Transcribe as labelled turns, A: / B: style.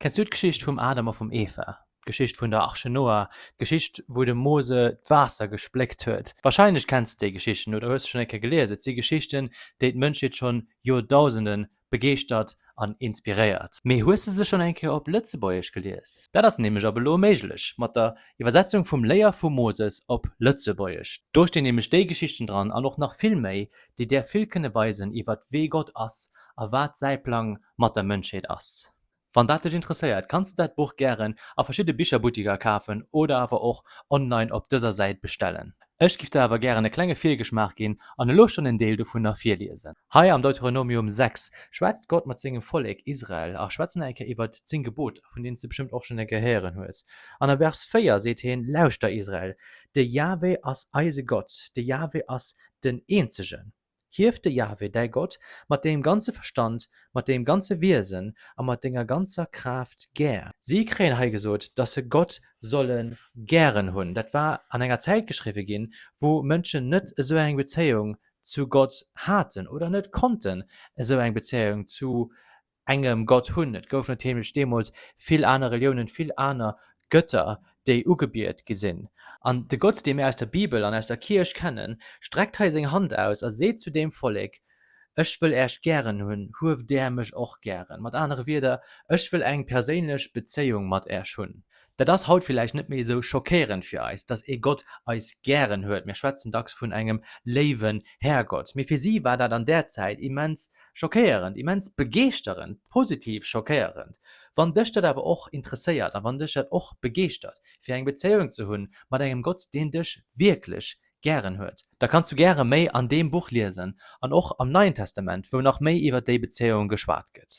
A: Kennst du d'Geschicht vum Adam a vum Eva? Geschicht vun der Arche Noah, Geschicht, wo de Mose d'Waasser gespleckt huet. Wahrscheinlich kennst de Geschichten oder hast schon enke geleset. Die Geschichten, déi d'Mënschheet schon Joertausenden begeestert an inspiriert. Mei huest du se schon enke op Lëtzebäuerch gelees? Dat ass nämlich aber lo méiglech, mat der Iwersetzung vum Léier vum Moses op Lëtzebäuerch. Durch den nämlich déi Geschichten dran an noch nach vill méi, déi der vill kënne weisen iwwer wéi Gott ass a wat sei Plan mat der Mënschheet ass. Wann dat dich interessiert, kannst du das Buch gern auf verschiedene Bücherbutiker kaufen oder aber auch online auf dieser Seite bestellen. Ich gebe dir aber gerne eine kleine Fehlgeschmack gehen und Lust schon einen Teil davon nach viel lesen. Hier am Deuteronomium 6 schwätzt Gott mit seinem Volk Israel, auch schwätzen über die 10 Gebote, von denen du bestimmt auch schon gehört hast. An der Vers 4 seht ihr, lauscht der Israel, der Jahwe as eise Gott, der Jahwe as den Einzigen. Hieft de Jahwe, dei Gott, mat dem ganze Verstand, mat dem ganze Wesen, a mat denger ganzer Kraft gär. Sie kräen hei gesot, dass se Gott sollen gären hunn. Dat war an enger Zeit geschrieben gin, wo Mënschen net so eng Beziehung zu Gott hatten oder net konnten so eng Beziehung zu engem Gott hunn. Et gouf natürlich demos viel aner Religionen, viel aner Götter, déi ugebiert gesinn. An de Gott, dem aus der Bibel an aus der Kirch kennen, streckt he seg Hand aus, er seht zu dem Volk, ech will erst gern hunn, huef der mech och gern. Mat andere wieder, ech will eng perélech Bezeung mat hunn. Da das haut vielleicht net méi so schockierend fir eis, dass Gott eis gern huet. Mir schwätzen dacks vun engem Lewen Herrgott. Mir fir sie war dat an der Zeit immens schockierend, immens begeerend, positiv schockierend. Wann dech dat awer och interesseiert, a wann dech dat och begeert, fir eng Bezeung zu hunn, mat engem Gott, den dech wirklich gern huet. Da kannst du gerne méi an dem Buch lesen, an och am Neuen Testament, wo noch méi iwwer déi Bezeung geschwart gëtt.